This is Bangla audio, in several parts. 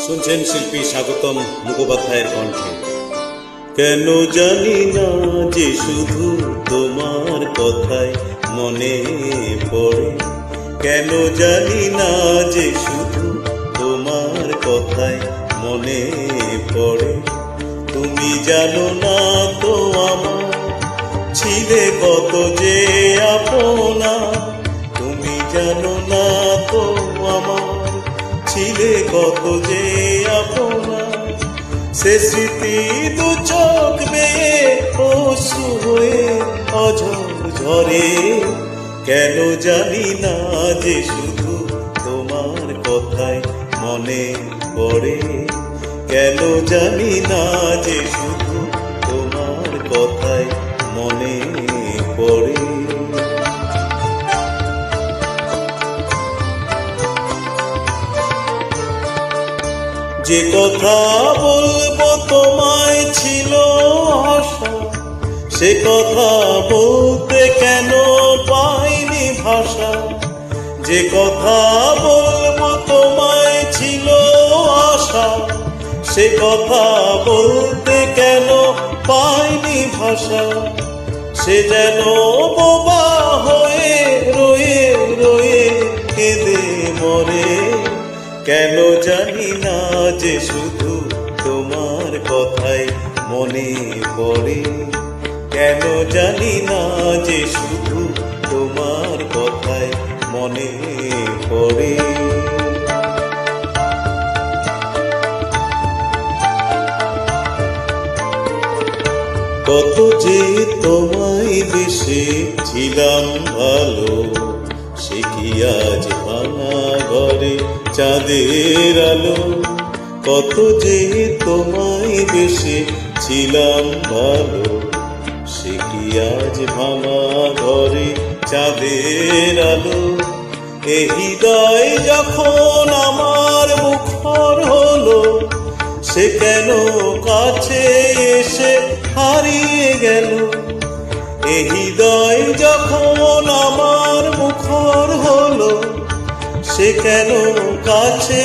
শুনছেন শিল্পী স্বাগতম মুখোপাধ্যায়ের কণ্ঠে। কেন জানি না যে শুধু তোমার কথাই মনে পড়ে, কেন জানি না যে শুধু তোমার কথাই মনে পড়ে। তুমি জানো না তো আমার ছিলে কত যে আপনা, তুমি জানো না তো আমার ছিলে কত যে আপনা। সে স্মৃতি দু চোখ বেয়ে অশ্রু হয়ে অঝর ঝরে, কেন জানি না যে শুধু তোমার কথাই মনে পড়ে, কেন জানি না যে শুধু তোমার কথাই মনে পড়ে। যে কথা বলবো তোমায় ছিল আশা, সে কথা বলতে কেন পাইনি ভাষা। যে কথা বলবো তোমায় ছিল আশা, সে কথা বলতে কেন পাইনি ভাষা। সে যেন বোবা হয়ে রয়ে রয়ে কেঁদে মরে, কেন জানি না যে শুধু তোমার কথাই মনে পড়ে, কেন জানি না যে শুধু তোমার কথাই মনে পড়ে। কত যে তোমায় বেসেছিলাম ভালো, সে কি আজ ভাঙা ঘরে চাঁদের আলো। কত যে তোমায় বেসেছিলাম ভালো, সে কি আজ ভাঙা ঘরে চাঁদের আলো। এ হৃদয় যখন আমার মুখর হলো, সে কেন কাছে এসে হারিয়ে গেল। এ হৃদয় যখন আমার মুখর হলো, সে কেন কাছে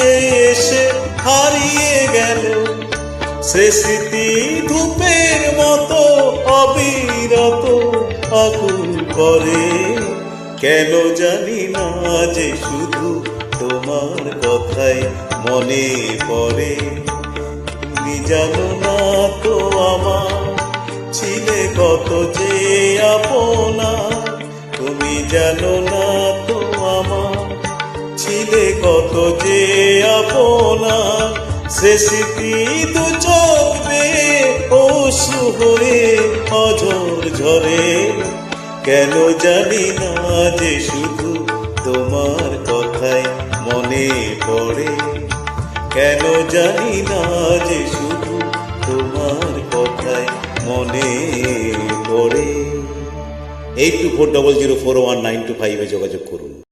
এসে হারিয়ে গেল। সে স্মৃতি ধূপের মতো অবিরত আগুন করে, কেন জানি না যে শুধু তোমার কথাই মনে পড়ে। তুমি জানো না তো আমার ছিলে কত যে আপনা, তুমি জানো না তো আমার ছিলে কত যে আপনা। সে স্মৃতি দু চোখ বেয়ে অশ্রু হয়ে অঝর ঝরে, কেন জানি না যে শুধু তোমার কথাই মনে পড়ে, কেন জানি না যে শুধু তোমার কথাই মনে পড়ে। 8240041925 যোগাযোগ করুন।